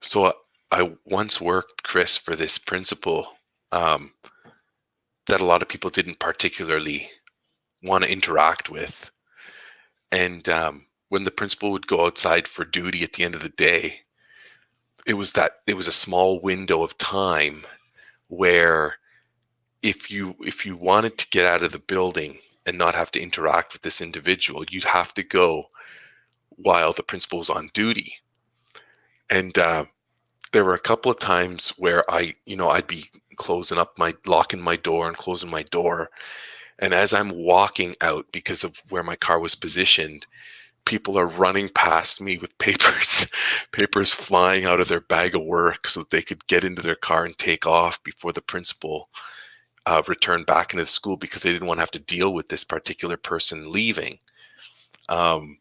So I once worked, Chris, for this principal um, that a lot of people didn't particularly want to interact with. And when the principal would go outside for duty at the end of the day, it was a small window of time where if you wanted to get out of the building and not have to interact with this individual, you'd have to go while the principal was on duty. And there were a couple of times where I'd be locking my door and closing my door. And as I'm walking out because of where my car was positioned, people are running past me with papers, papers flying out of their bag of work so that they could get into their car and take off before the principal returned back into the school, because they didn't want to have to deal with this particular person leaving. Um,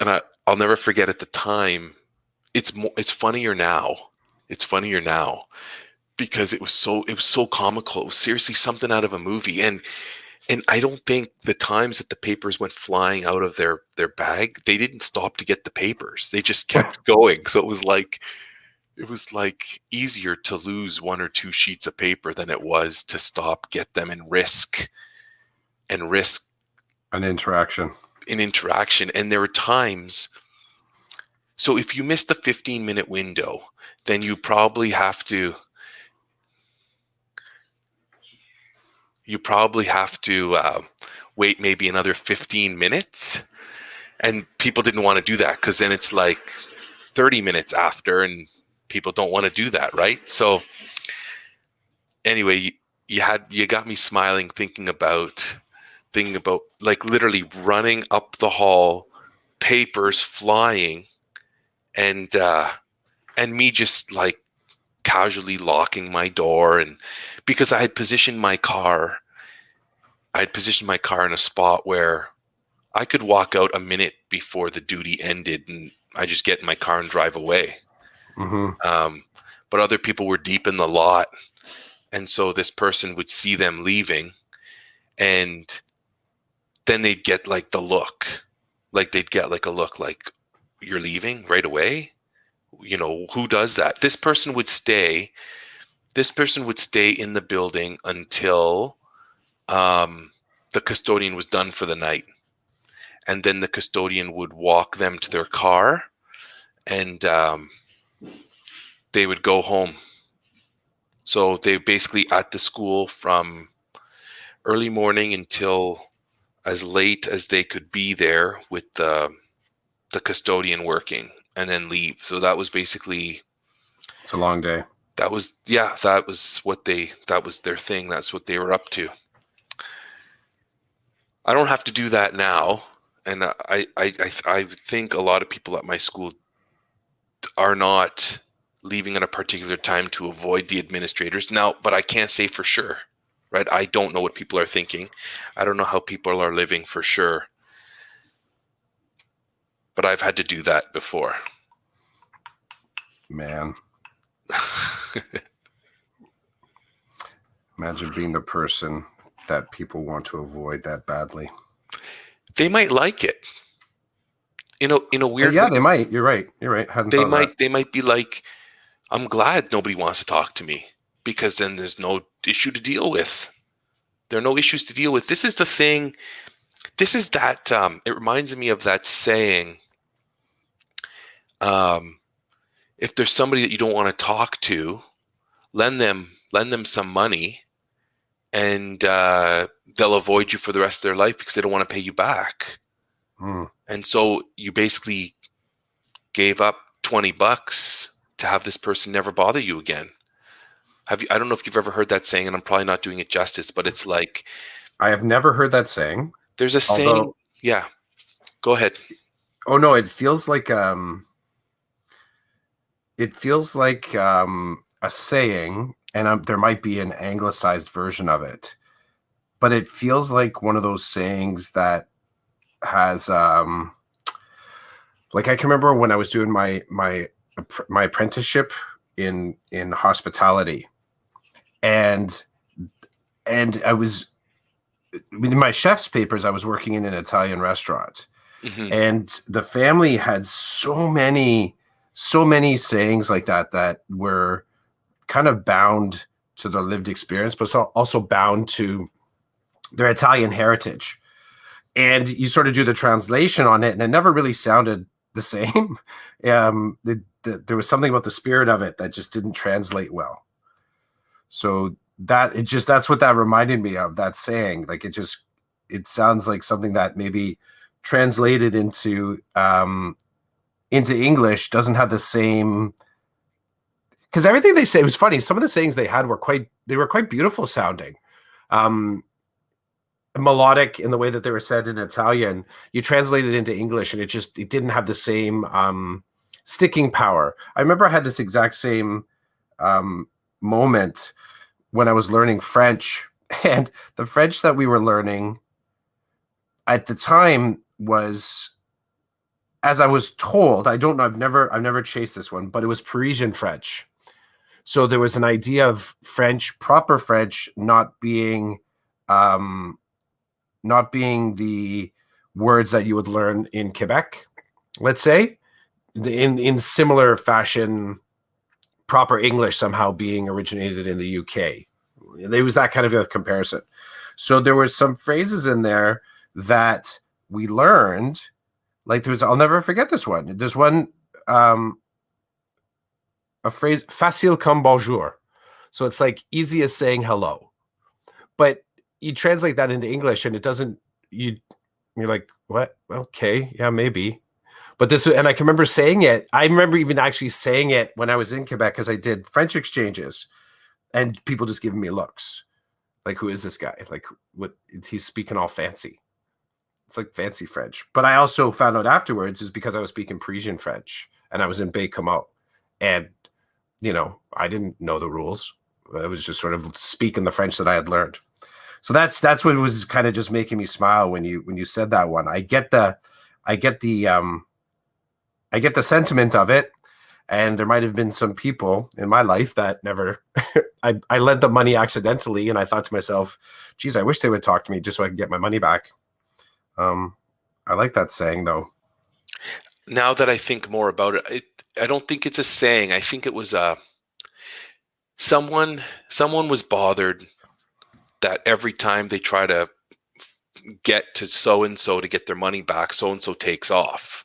and I'll never forget at the time. It's funnier now. It's funnier now because it was so comical. It was seriously something out of a movie. And I don't think the times that the papers went flying out of their bag, they didn't stop to get the papers. They just kept going. So it was like easier to lose one or two sheets of paper than it was to stop, get them, and risk an interaction. And there were times. So if you miss the 15-minute window, then you probably have to wait maybe another 15 minutes. And people didn't want to do that because then it's like 30 minutes after, and people don't want to do that, right? So anyway, you got me smiling thinking about like literally running up the hall, papers flying, and me just like casually locking my door, and because I had positioned my car in a spot where I could walk out a minute before the duty ended, and I just get in my car and drive away. Mm-hmm. But other people were deep in the lot, and so this person would see them leaving, and then they'd get like the look, like they'd get like a look like, you're leaving right away? Who does that? This person would stay in the building until the custodian was done for the night. And then the custodian would walk them to their car, and they would go home. So they basically at the school from early morning until as late as they could be there with the custodian working, and then leave. So that was basically, it's a long day. That was their thing. That's what they were up to. I don't have to do that now. And I think a lot of people at my school are not leaving at a particular time to avoid the administrators now, but I can't say for sure, right? I don't know what people are thinking. I don't know how people are living for sure, but I've had to do that before. Man. Imagine being the person that people want to avoid that badly. They might like it. In a weird way. They might. You're right. They might be like, I'm glad nobody wants to talk to me, because then there's no issue to deal with. There are no issues to deal with. This is the thing. This is that, it reminds me of that saying, if there's somebody that you don't want to talk to, lend them some money, and they'll avoid you for the rest of their life because they don't want to pay you back. And so you basically gave up $20 to have this person never bother you again. I don't know if you've ever heard that saying, and I'm probably not doing it justice, but it's like, I have never heard that saying. There's a saying. Yeah. Go ahead. Oh no, it feels like a saying, and there might be an anglicized version of it, but it feels like one of those sayings that has like, I can remember when I was doing my apprenticeship in hospitality, and I was in my chef's papers. I was working in an Italian restaurant, and the family had so many so many sayings like that were kind of bound to their lived experience, but also bound to their Italian heritage. And you sort of do the translation on it, and it never really sounded the same. There was something about the spirit of it that just didn't translate well. So that's what that reminded me of, that saying. Like it sounds like something that maybe translated into English doesn't have the same, because everything they say, it was funny. Some of the sayings they had were quite beautiful sounding. Melodic in the way that they were said in Italian. You translate it into English and it didn't have the same sticking power. I remember I had this exact same moment when I was learning French, and the French that we were learning at the time was, as I was told, I don't know, I've never chased this one, but it was Parisian French. So there was an idea of French, proper French, not being the words that you would learn in Quebec, let's say, in similar fashion, proper English somehow being originated in the UK. There was that kind of a comparison. So there were some phrases in there that we learned, like I'll never forget this one. There's one, a phrase, facile comme bonjour. So it's like easy as saying hello. But you translate that into English and it doesn't, you're like, what? Okay, yeah, maybe. But this, and I can remember saying it. I remember even actually saying it when I was in Quebec, because I did French exchanges and people just giving me looks. Like, who is this guy? Like, what? He's speaking all fancy. It's like fancy French. But I also found out afterwards is because I was speaking Parisian French and I was in Baie-Comeau. And, I didn't know the rules. I was just sort of speaking the French that I had learned. So that's what was kind of just making me smile when you said that one. I get the sentiment of it, and there might have been some people in my life that never. I lent them money accidentally, and I thought to myself, "Geez, I wish they would talk to me just so I could get my money back." I like that saying, though. Now that I think more about it, I don't think it's a saying. I think it was someone was bothered that every time they try to get to so-and-so to get their money back, so-and-so takes off.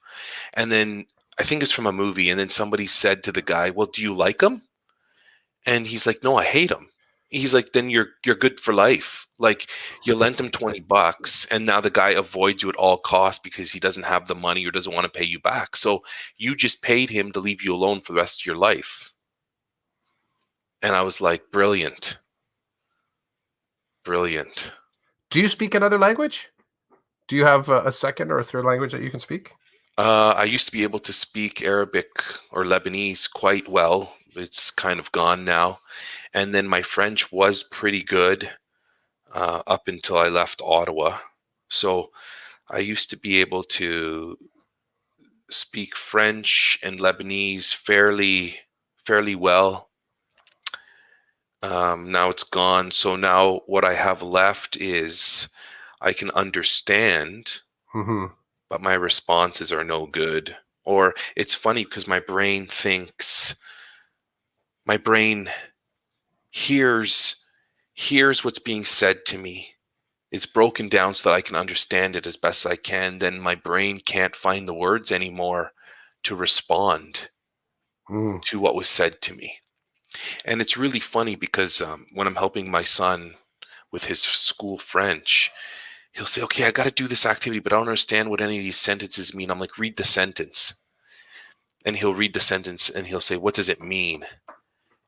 And then I think it's from a movie. And then somebody said to the guy, well, do you like him? And he's like, no, I hate him. He's like, then you're good for life. Like, you lent him $20 and now the guy avoids you at all costs because he doesn't have the money or doesn't want to pay you back. So you just paid him to leave you alone for the rest of your life. And I was like, brilliant. Brilliant. Do you speak another language? Do you have a second or a third language that you can speak? I used to be able to speak Arabic or Lebanese quite well. It's kind of gone now. And then my French was pretty good up until I left Ottawa. So I used to be able to speak French and Lebanese fairly well. Now it's gone. So now what I have left is I can understand, but my responses are no good. Or it's funny because my brain hears what's being said to me. It's broken down so that I can understand it as best I can. Then my brain can't find the words anymore to respond to what was said to me. And it's really funny because when I'm helping my son with his school French, he'll say, okay, I got to do this activity, but I don't understand what any of these sentences mean. I'm like, read the sentence. And he'll read the sentence and he'll say, what does it mean?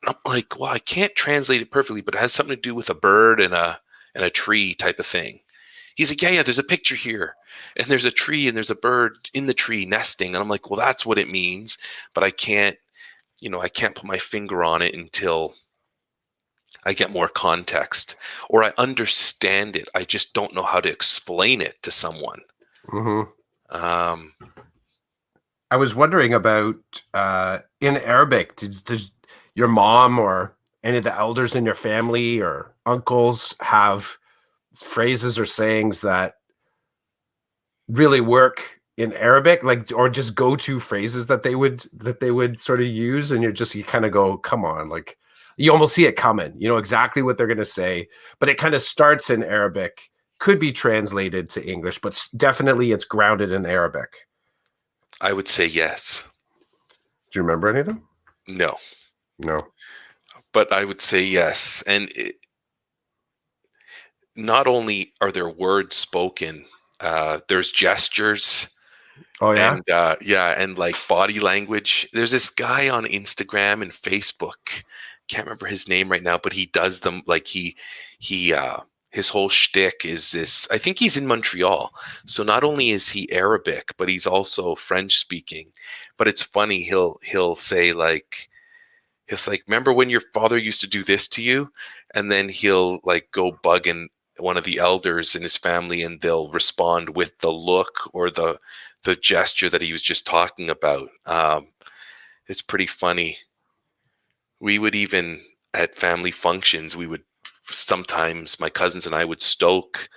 And I'm like, well, I can't translate it perfectly, but it has something to do with a bird and a tree type of thing. He's like, yeah, there's a picture here. And there's a tree and there's a bird in the tree nesting. And I'm like, well, that's what it means. But I can't put my finger on it until I get more context or I understand it. I just don't know how to explain it to someone. I was wondering about in Arabic, does your mom or any of the elders in your family or uncles have phrases or sayings that really work in Arabic, like, or just go-to phrases that they would sort of use, and you kind of go, come on, like you almost see it coming. You know exactly what they're going to say, but it kind of starts in Arabic, could be translated to English, but definitely it's grounded in Arabic. I would say yes. Do you remember any of them? No, No. but I would say yes. And not only are there words spoken, there's gestures Oh yeah. and yeah, and like body language. There's this guy on Instagram and Facebook. Can't remember his name right now, but he does them like he his whole shtick is this. I think he's in Montreal, so not only is he Arabic, but he's also French speaking. But it's funny. He'll say like he's like, remember when your father used to do this to you? And then he'll like go bugging one of the elders in his family, and they'll respond with the look or the gesture that he was just talking about. It's pretty funny. We would even at family functions, we would sometimes my cousins and I would stoke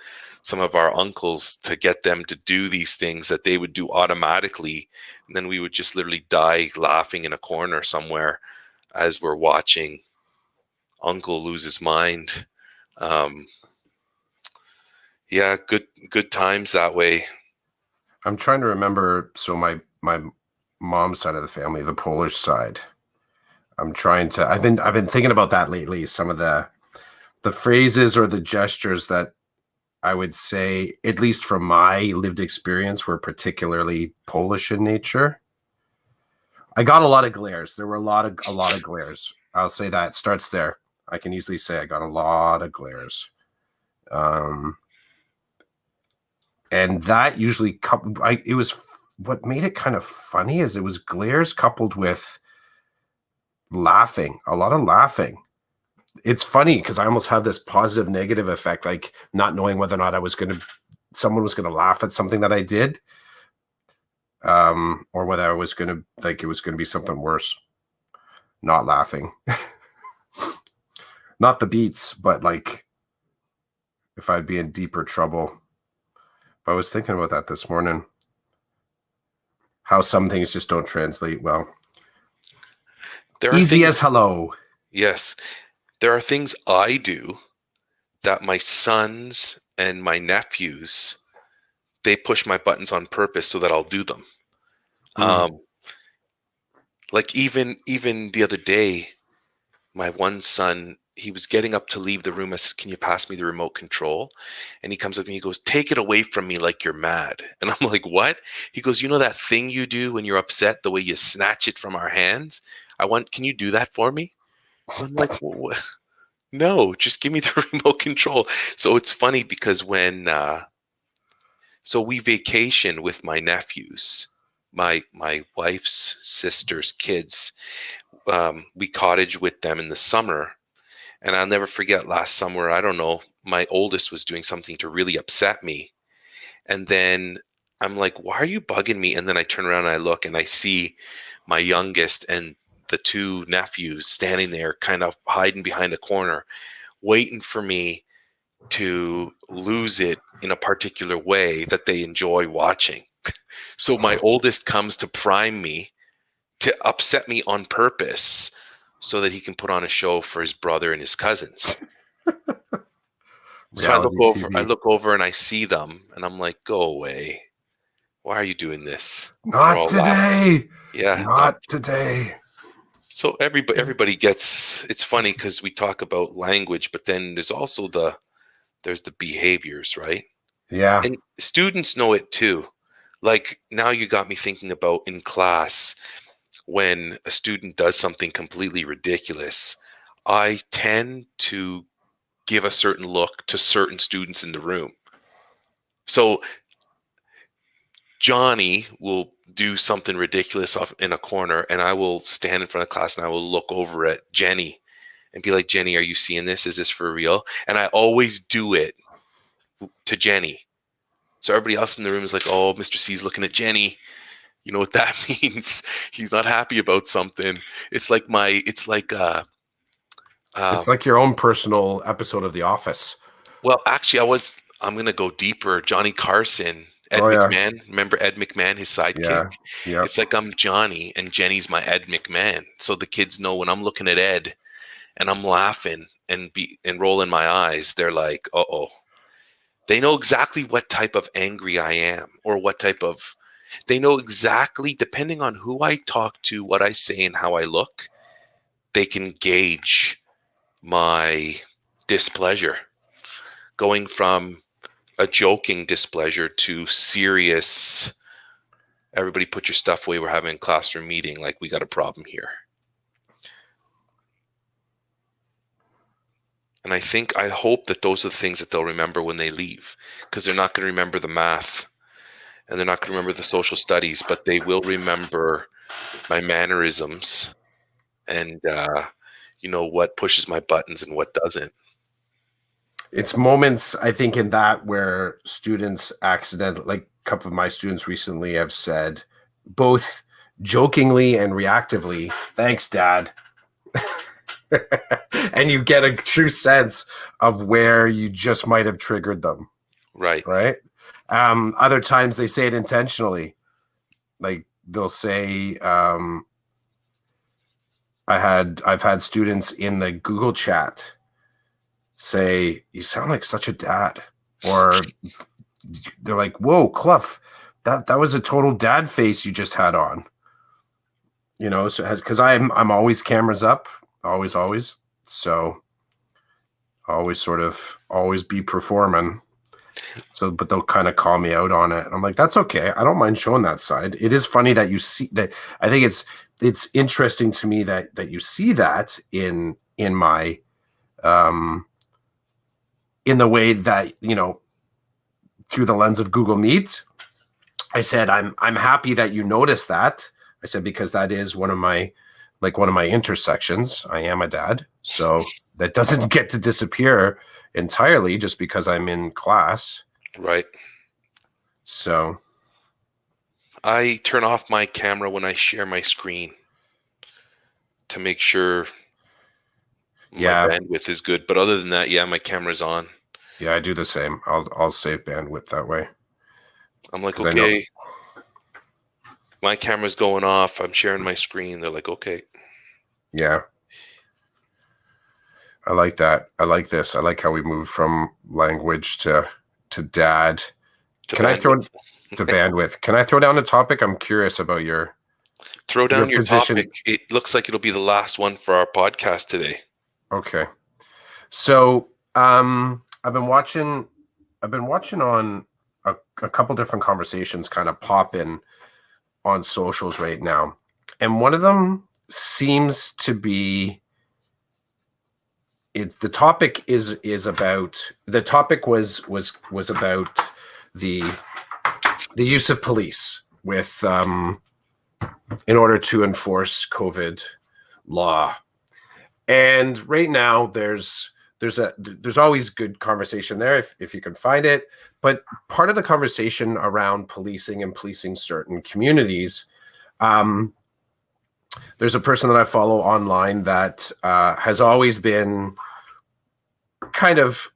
some of our uncles to get them to do these things that they would do automatically, and then we would just literally die laughing in a corner somewhere as we're watching uncle lose his mind. Um, yeah, good times that way. I'm trying to remember. So my mom's side of the family, the Polish side. I've been thinking about that lately. Some of the phrases or the gestures that I would say, at least from my lived experience, were particularly Polish in nature. I got a lot of glares. There were a lot of glares. I'll say that it starts there. I can easily say I got a lot of glares. And that usually it was what made it kind of funny is it was glares coupled with laughing, a lot of laughing. It's funny because I almost had this positive negative effect, like not knowing whether or not someone was gonna laugh at something that I did, or whether I was gonna like it was gonna be something worse. Not laughing, not the beats, but like if I'd be in deeper trouble. I was thinking about that this morning. How some things just don't translate well. There are Easy as things, hello. yes, there are things I do that my sons and my nephews, they push my buttons on purpose so that I'll do them. Mm. Like even the other day, my one son, he was getting up to leave the room. I said, "Can you pass me the remote control?" And he comes up to me, he goes, "Take it away from me like you're mad." And I'm like, "What?" He goes, "You know that thing you do when you're upset, the way you snatch it from our hands? Can you do that for me?" And I'm like, well, no, just give me the remote control. So it's funny because so we vacation with my nephews, my wife's sister's kids. We cottage with them in the summer, and I'll never forget last summer. I don't know. My oldest was doing something to really upset me, and then I'm like, "Why are you bugging me?" And then I turn around and I look, and I see my youngest and the two nephews standing there, kind of hiding behind a corner, waiting for me to lose it in a particular way that they enjoy watching. So my oldest comes to prime me to upset me on purpose so that he can put on a show for his brother and his cousins. So Reality I TV. look over and I see them and I'm like, go away. Why are you doing this? And they're Not all laughing. today. Yeah, not Not today. so everybody gets it's funny because we talk about language, but then there's the behaviors, right? Yeah. And students know it too. Like now you got me thinking about in class when a student does something completely ridiculous, I tend to give a certain look to certain students in the room. So Johnny will do something ridiculous off in a corner, and I will stand in front of class and I will look over at Jenny and be like, "Jenny, are you seeing this? Is this for real?" And I always do it to Jenny. So everybody else in the room is like, "Oh, Mr. C's looking at Jenny." You know what that means? He's not happy about something. It's like It's um, like your own personal episode of The Office. well, actually, I'm going to go deeper. Johnny Carson Ed Oh yeah. McMahon. Remember Ed McMahon, his sidekick? Yeah. Yep. It's like I'm Johnny and Jenny's my Ed McMahon. So the kids know when I'm looking at Ed and I'm laughing and rolling my eyes, they're like, "Uh-oh." They know exactly what type of angry I am or what type of they know exactly, depending on who I talk to, what I say and how I look, they can gauge my displeasure, going from a joking displeasure to serious, everybody put your stuff away, we're having a classroom meeting, like we got a problem here. And I hope that those are the things that they'll remember when they leave, because they're not going to remember the math and they're not going to remember the social studies, but they will remember my mannerisms and, what pushes my buttons and what doesn't. It's moments, I think, in that where students accidentally, like a couple of my students recently have said, both jokingly and reactively, "Thanks, Dad." And you get a true sense of where you just might have triggered them. Right. Right. Other times they say it intentionally. Like they'll say, I've had students in the Google chat say, "You sound like such a dad," or they're like, "Whoa, Clough, that was a total dad face you just had on." So because I'm always cameras up, always. So always be performing. So, but they'll kind of call me out on it. I'm like, that's okay. I don't mind showing that side. It is funny that you see that. I think it's interesting to me that you see that in my in the way that, through the lens of Google Meet. I said, I'm happy that you noticed that. I said, because that is one of my intersections. I am a dad. So that doesn't get to disappear entirely just because I'm in class. Right. So I turn off my camera when I share my screen to make sure my bandwidth is good. But other than that, yeah, my camera's on. Yeah, I do the same. I'll save bandwidth that way. I'm like, okay, my camera's going off. I'm sharing my screen. They're like, okay. Yeah. I like that. I like this. I like how we moved from language to dad. Can I throw to bandwidth? Can I throw down a topic? I'm curious about your position. Topic. It looks like it'll be the last one for our podcast today. Okay. So I've been watching on a couple different conversations kind of pop in on socials right now. And one of them seems to be the topic was about the use of police with in order to enforce COVID law. And right now there's always good conversation there if you can find it. But part of the conversation around policing and policing certain communities, there's a person that I follow online that has always been kind of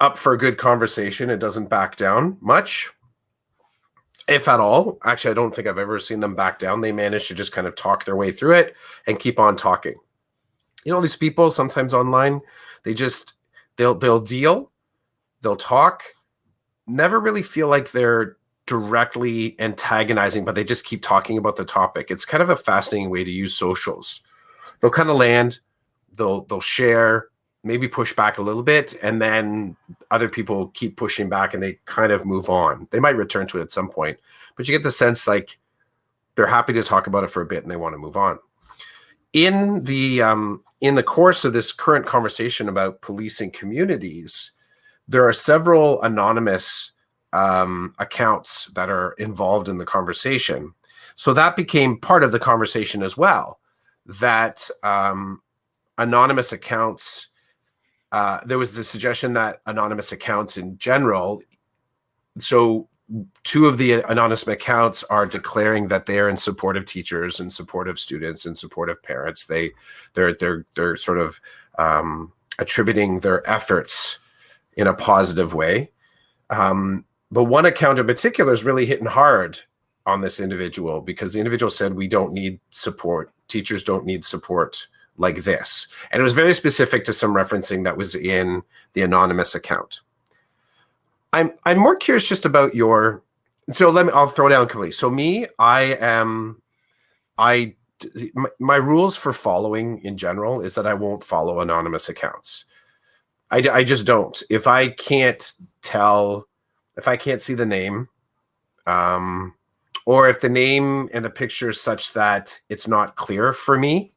up for a good conversation. It doesn't back down much, if at all. Actually, I don't think I've ever seen them back down. They manage to just kind of talk their way through it and keep on talking. These people sometimes online, they'll deal, they'll talk, never really feel like they're directly antagonizing, but they just keep talking about the topic. It's kind of a fascinating way to use socials. They'll kind of land, they'll share, maybe push back a little bit, and then other people keep pushing back and they kind of move on. They might return to it at some point, but you get the sense like they're happy to talk about it for a bit and they want to move on. In the course of this current conversation about policing communities, there are several anonymous accounts that are involved in the conversation. So that became part of the conversation as well, that anonymous accounts, there was the suggestion that anonymous accounts in general, so two of the anonymous accounts are declaring that they're in support of teachers and support of students and support of parents. They're sort of attributing their efforts in a positive way. the one account in particular is really hitting hard on this individual because the individual said, we don't need support. Teachers don't need support like this. And it was very specific to some referencing that was in the anonymous account. I'm more curious just about your, so I'll throw down completely. So me, my rules for following in general is that I won't follow anonymous accounts. I just don't. If I can't see the name, or if the name and the picture is such that it's not clear for me,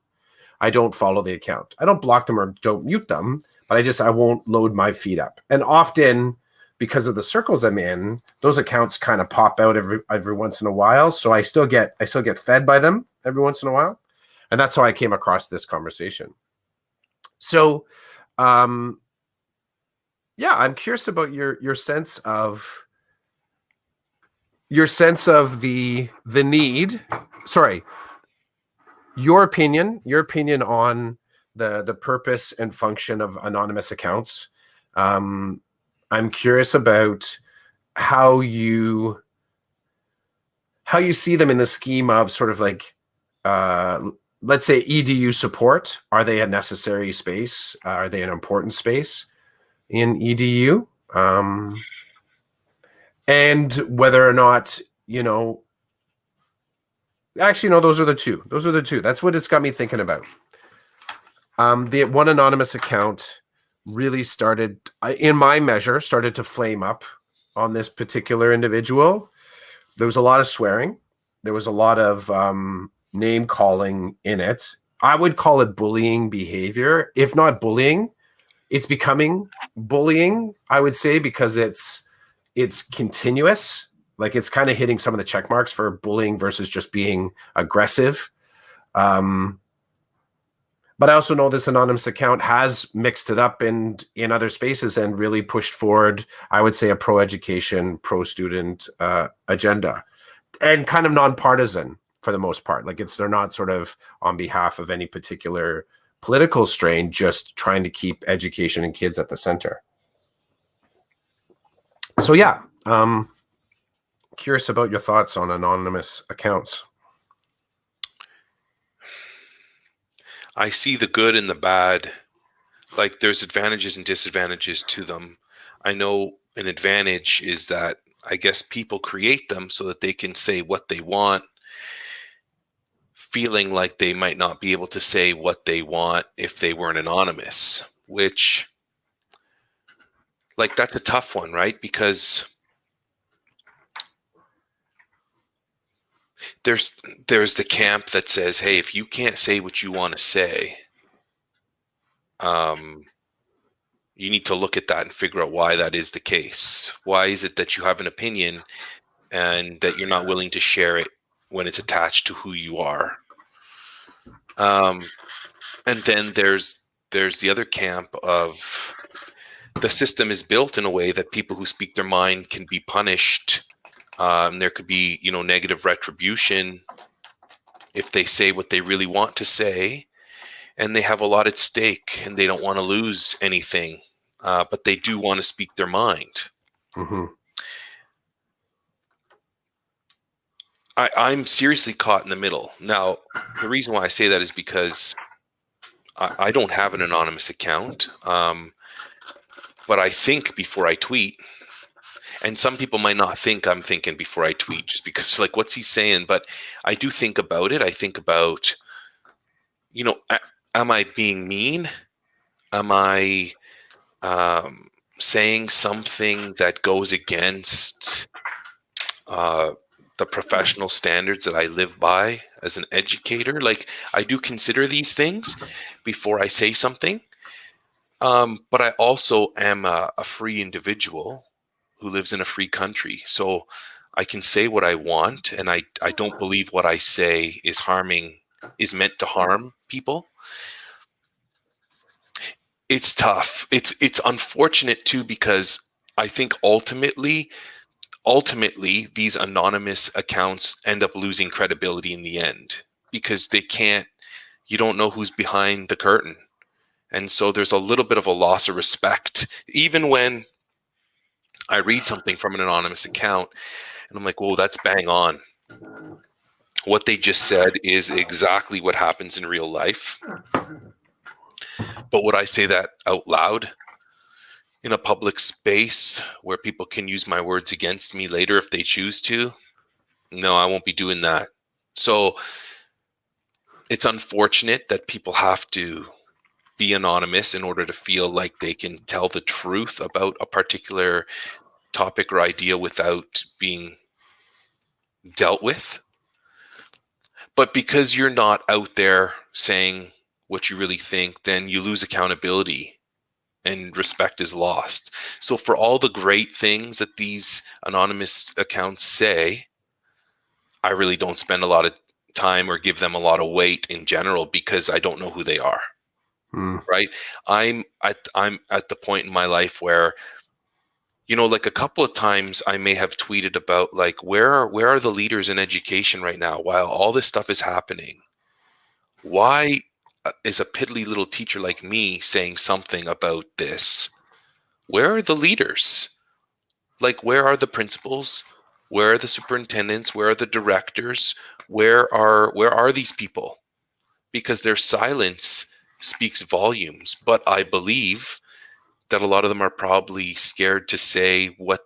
I don't follow the account. I don't block them or don't mute them, but I won't load my feed up. And often, because of the circles I'm in, those accounts kind of pop out every once in a while. So I still get fed by them every once in a while. And that's how I came across this conversation. So yeah, I'm curious about your sense of the need. Sorry, your opinion on the purpose and function of anonymous accounts. I'm curious about how you see them in the scheme of sort of like, let's say EDU support. Are they a necessary space? Are they an important space in EDU? And whether or not, actually, no, those are the two. That's what it's got me thinking about. The one anonymous account really started to flame up on this particular individual. There was a lot of swearing. There was a lot of name calling in it. I would call it bullying behavior. If not bullying, it's becoming bullying, I would say, because it's continuous. Like, it's kind of hitting some of the check marks for bullying versus just being aggressive. But I also know this anonymous account has mixed it up in other spaces and really pushed forward, I would say, a pro-education, pro-student agenda, and kind of nonpartisan for the most part. Like, they're not sort of on behalf of any particular political strain, just trying to keep education and kids at the center. So yeah, curious about your thoughts on anonymous accounts. I see the good and the bad. Like, there's advantages and disadvantages to them. I know an advantage is that I guess people create them so that they can say what they want, feeling like they might not be able to say what they want if they weren't anonymous, which, like, that's a tough one, right? Because there's the camp that says, hey, if you can't say what you want to say, you need to look at that and figure out why that is the case. Why is it that you have an opinion and that you're not willing to share it when it's attached to who you are? And then there's the other camp of the system is built in a way that people who speak their mind can be punished. There could be, negative retribution if they say what they really want to say, and they have a lot at stake and they don't want to lose anything, but they do want to speak their mind. Mm-hmm. I'm seriously caught in the middle. Now, the reason why I say that is because I don't have an anonymous account, but I think before I tweet. And some people might not think I'm thinking before I tweet, just because, like, what's he saying? But I do think about it. I think about, am I being mean? Am I saying something that goes against the professional standards that I live by as an educator? Like, I do consider these things before I say something. But I also am a free individual who lives in a free country. So I can say what I want, and I don't believe what I say is meant to harm people. It's tough. It's unfortunate too, because I think ultimately these anonymous accounts end up losing credibility in the end, because you don't know who's behind the curtain. And so there's a little bit of a loss of respect, even when I read something from an anonymous account and I'm like, whoa, that's bang on. What they just said is exactly what happens in real life. But would I say that out loud in a public space where people can use my words against me later if they choose to? No, I won't be doing that. So it's unfortunate that people have to be anonymous in order to feel like they can tell the truth about a particular topic or idea without being dealt with. But because you're not out there saying what you really think, then you lose accountability and respect is lost. So for all the great things that these anonymous accounts say, I really don't spend a lot of time or give them a lot of weight in general because I don't know who they are. Right? I'm at the point in my life where, like a couple of times I may have tweeted about like where are the leaders in education right now while all this stuff is happening? Why is a piddly little teacher like me saying something about this? Where are the leaders? Like, where are the principals? Where are the superintendents? Where are the directors? Where are these people? Because their silence speaks volumes. But I believe that a lot of them are probably scared to say what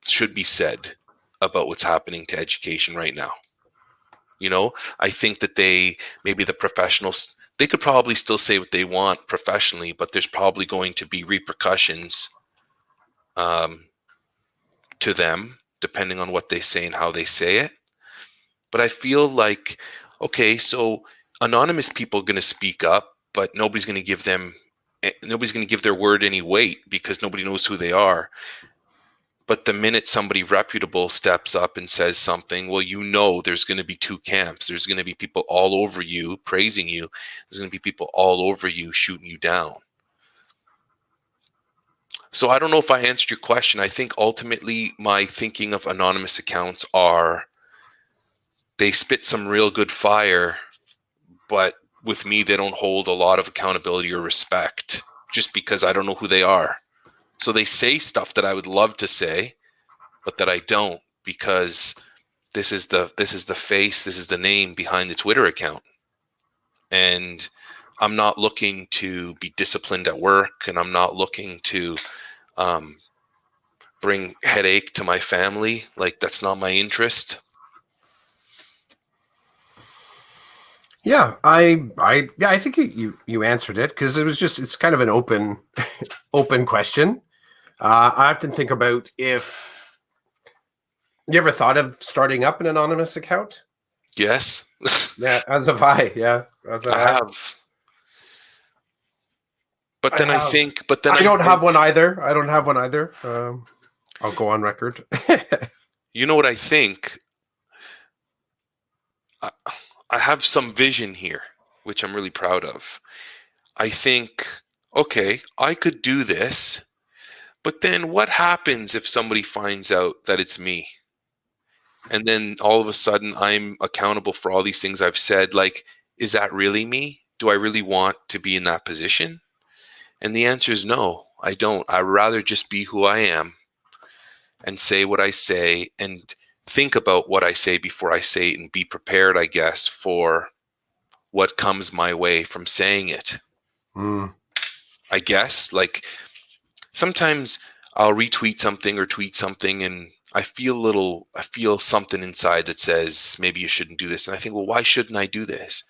should be said about what's happening to education right now. I think that maybe the professionals, they could probably still say what they want professionally, but there's probably going to be repercussions to them depending on what they say and how they say it. But I feel like, okay, so anonymous people are going to speak up, but nobody's going to give their word any weight because nobody knows who they are. But the minute somebody reputable steps up and says something, well, there's going to be two camps. There's going to be people all over you praising you. There's going to be people all over you shooting you down. So I don't know if I answered your question. I think ultimately my thinking of anonymous accounts are they spit some real good fire, but with me, they don't hold a lot of accountability or respect just because I don't know who they are. So they say stuff that I would love to say, but that I don't because this is the face, this is the name behind the Twitter account. And I'm not looking to be disciplined at work, and I'm not looking to bring headache to my family. Like, that's not my interest. Yeah, I think you answered it because it's kind of an open question. I often think about if you ever thought of starting up an anonymous account. Yes. Yeah, as have I. Yeah, I have. But then I don't have one either. I don't have one either. I'll go on record. You know what I think? I have some vision here, which I'm really proud of. I think, okay, I could do this, but then what happens if somebody finds out that it's me? And then all of a sudden I'm accountable for all these things I've said. Like, is that really me? Do I really want to be in that position? And the answer is no, I don't. I'd rather just be who I am and say what I say and think about what I say before I say it and be prepared, I guess, for what comes my way from saying it. I guess, like, sometimes I'll retweet something or tweet something and I feel something inside that says maybe you shouldn't do this. And I think, well, why shouldn't I do this?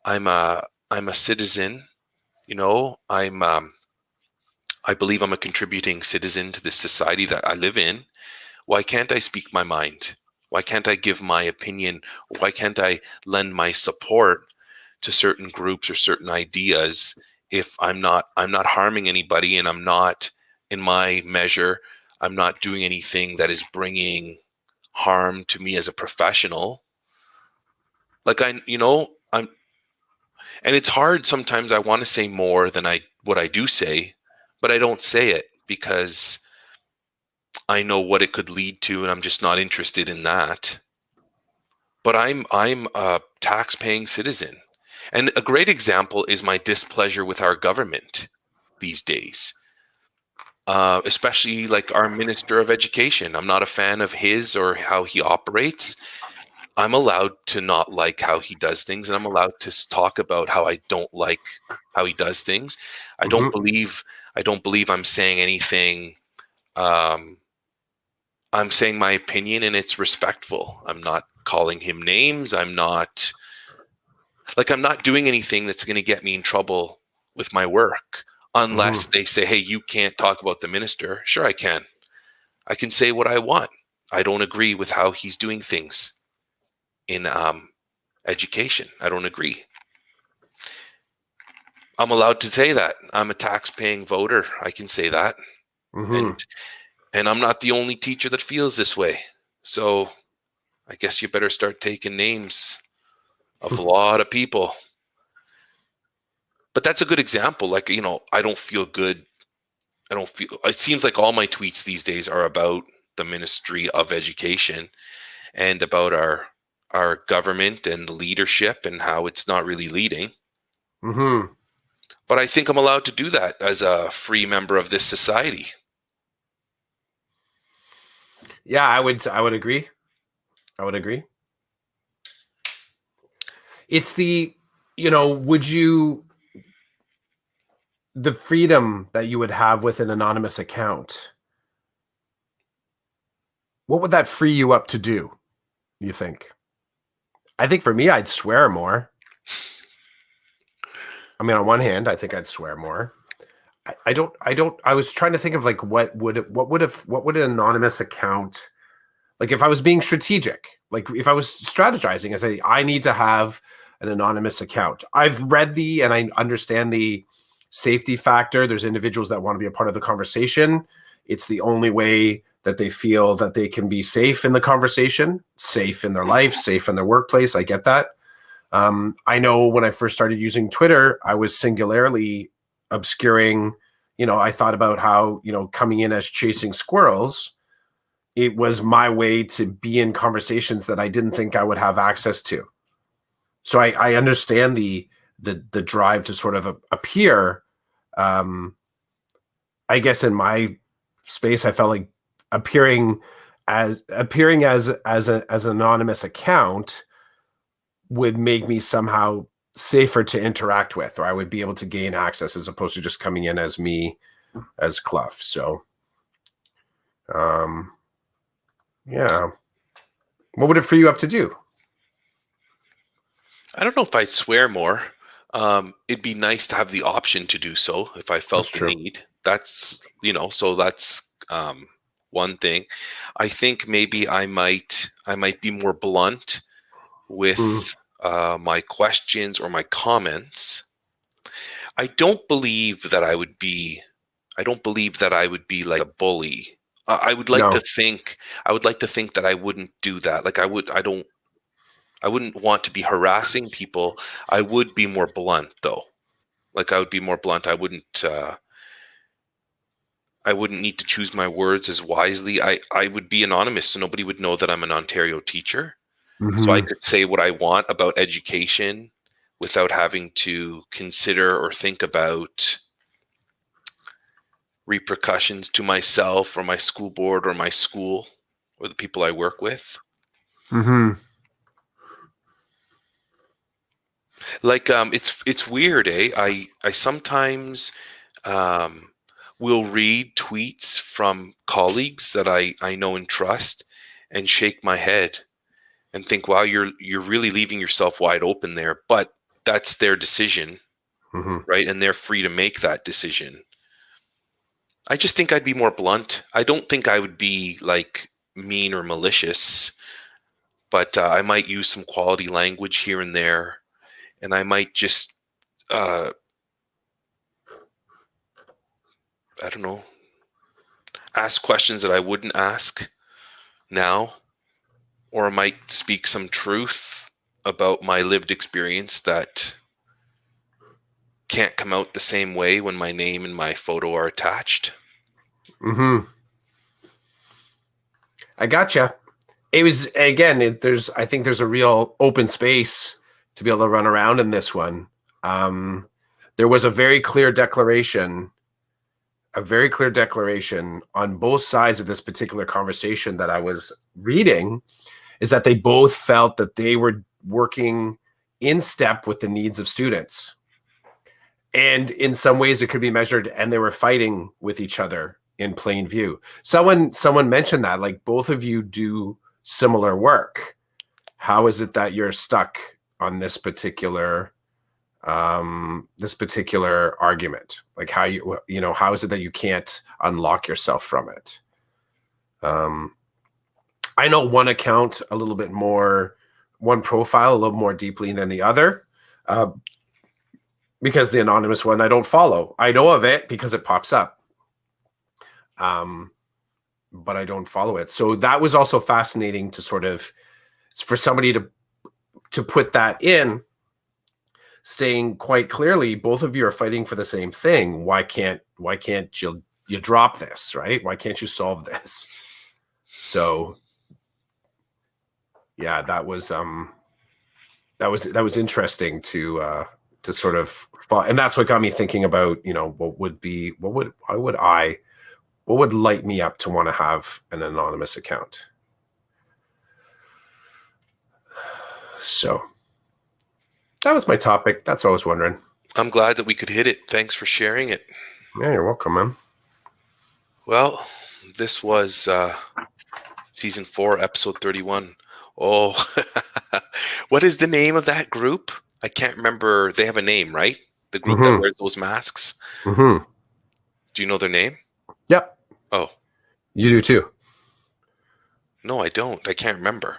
I'm a citizen, I believe I'm a contributing citizen to this society that I live in. Why can't I speak my mind? Why can't I give my opinion? Why can't I lend my support to certain groups or certain ideas if I'm not harming anybody and I'm not, in my measure, I'm not doing anything that is bringing harm to me as a professional? Like, I'm, and it's hard sometimes. I want to say more than what I do say, but I don't say it because I know what it could lead to, and I'm just not interested in that. But I'm a tax-paying citizen. And a great example is my displeasure with our government these days. especially like our Minister of Education. I'm not a fan of his or how he operates. I'm allowed to not like how he does things, and I'm allowed to talk about how I don't like how he does things. I don't Mm-hmm. believe I'm saying anything. Um, I'm saying my opinion, and it's respectful. I'm not calling him names. I'm not doing anything that's going to get me in trouble with my work, unless Mm-hmm. they say, "Hey, you can't talk about the minister." Sure, I can. I can say what I want. I don't agree with how he's doing things in education. I don't agree. I'm allowed to say that. I'm a tax-paying voter. I can say that, and Mm-hmm. I'm not the only teacher that feels this way. So I guess you better start taking names of a lot of people. But that's a good example. Like, I don't feel good. I don't feel. It seems like all my tweets these days are about the Ministry of Education and about our government and the leadership and how it's not really leading. Mm-hmm. But I think I'm allowed to do that as a free member of this society. Yeah, I would agree. I would agree. It's would you the freedom that you would have with an anonymous account, what would that free you up to do, you think? I think for me, I'd swear more. I mean, on one hand, I think I'd swear more. I was trying to think of like what would an anonymous account, like if I was being strategic, like if I was strategizing, I need to have an anonymous account. I've read and I understand the safety factor. There's individuals that want to be a part of the conversation. It's the only way that they feel that they can be safe in the conversation, safe in their life, safe in their workplace. I get that. I know when I first started using Twitter, I was singularly obscuring, I thought about how, coming in as chasing squirrels, it was my way to be in conversations that I didn't think I would have access to. So I understand the drive to sort of appear. Um, I guess in my space, I felt like appearing as an anonymous account would make me somehow safer to interact with, or I would be able to gain access as opposed to just coming in as me as Clough. So, um, yeah. What would it free you up to do? I don't know if I'd swear more. It'd be nice to have the option to do so if I That's felt the true. need. So that's one thing. I think maybe I might be more blunt Mm, with my questions or my comments. I don't believe that I would be. I don't believe that I would be like a bully. I would like to no. think. I would like to think that I wouldn't do that. Like I would. I don't. I wouldn't want to be harassing people. I would be more blunt though. Like I would be more blunt. I wouldn't need to choose my words as wisely. I would be anonymous so nobody would know that I'm an Ontario teacher. So I Mm-hmm. could say what I want about education without having to consider or think about repercussions to myself or my school board or my school or the people I work with. Mm-hmm. Like it's weird, eh? I sometimes um will read tweets from colleagues that I know and trust and shake my head and think, wow, you're really leaving yourself wide open there. But that's their decision, Mm-hmm. right? And they're free to make that decision. I just think I'd be more blunt. I don't think I would be like mean or malicious, but I might use some quality language here and there, and I might just uh, I don't know, ask questions that I wouldn't ask now, or I might speak some truth about my lived experience that can't come out the same way when my name and my photo are attached. Mm-hmm. I gotcha. It was again. I think there's a real open space to be able to run around in this one. Um, there was a very clear declaration a very clear declaration on both sides of this particular conversation that I was reading, is that they both felt that they were working in step with the needs of students. And in some ways it could be measured, and they were fighting with each other in plain view. Someone mentioned that, like, both of you do similar work. How is it that you're stuck on this particular argument? Like, how how is it that you can't unlock yourself from it? I know one account a little bit more, one profile a little more deeply than the other, because the anonymous one I don't follow. I know of it because it pops up, but I don't follow it. So that was also fascinating to sort of, for somebody to put that in, saying quite clearly, both of you are fighting for the same thing. Why can't you drop this, right? Why can't you solve this? So yeah, that was interesting to sort of, and that's what got me thinking about, what would light me up to want to have an anonymous account. So that was my topic. That's what I was wondering. I'm glad that we could hit it. Thanks for sharing it. Yeah, you're welcome, man. Well, this was season 4, episode 31. Oh, what is the name of that group? I can't remember. They have a name, right? The group that wears those masks. Mm-hmm. Do you know their name? Yep. Oh. You do too. No, I don't. I can't remember.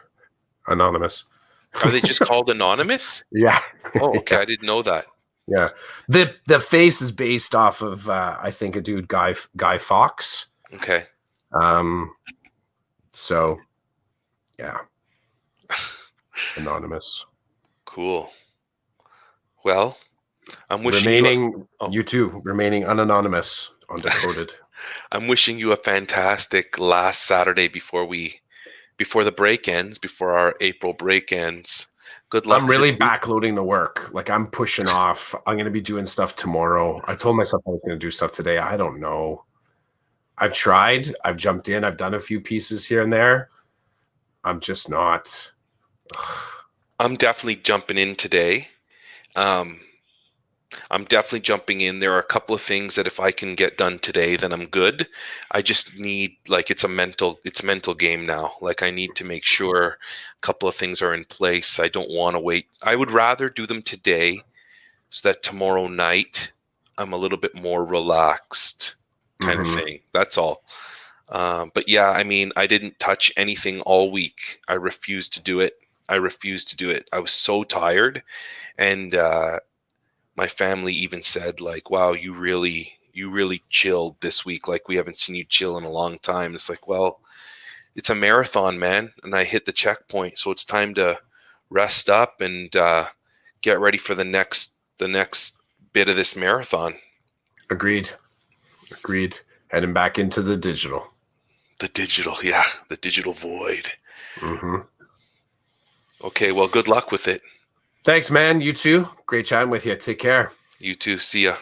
Anonymous. Are they just called Anonymous? Yeah. Oh, okay. Yeah. I didn't know that. Yeah. The face is based off of I think a dude, Guy Fawkes. Okay. So yeah. Anonymous. Cool. Well, I'm wishing you too, remaining unanonymous, undecoded. I'm wishing you a fantastic last Saturday before the break ends, before our April break ends. Good luck. I'm really backloading the work. Like, I'm pushing off. I'm going to be doing stuff tomorrow. I told myself I was going to do stuff today. I don't know. I've tried. I've jumped in. I've done a few pieces here and there. I'm just not. I'm definitely jumping in today. I'm definitely jumping in. There are a couple of things that if I can get done today, then I'm good. I just need, like, it's a mental game now. Like, I need to make sure a couple of things are in place. I don't want to wait. I would rather do them today so that tomorrow night I'm a little bit more relaxed kind of thing. That's all. But yeah, I mean, I didn't touch anything all week. I refused to do it. I was so tired. And, my family even said, like, wow, you really chilled this week. Like, we haven't seen you chill in a long time. It's like, well, it's a marathon, man. And I hit the checkpoint. So it's time to rest up and get ready for the next bit of this marathon. Agreed. Heading back into the digital. The digital void. Okay, well, good luck with it. Thanks, man. You too. Great chatting with you. Take care. You too. See ya.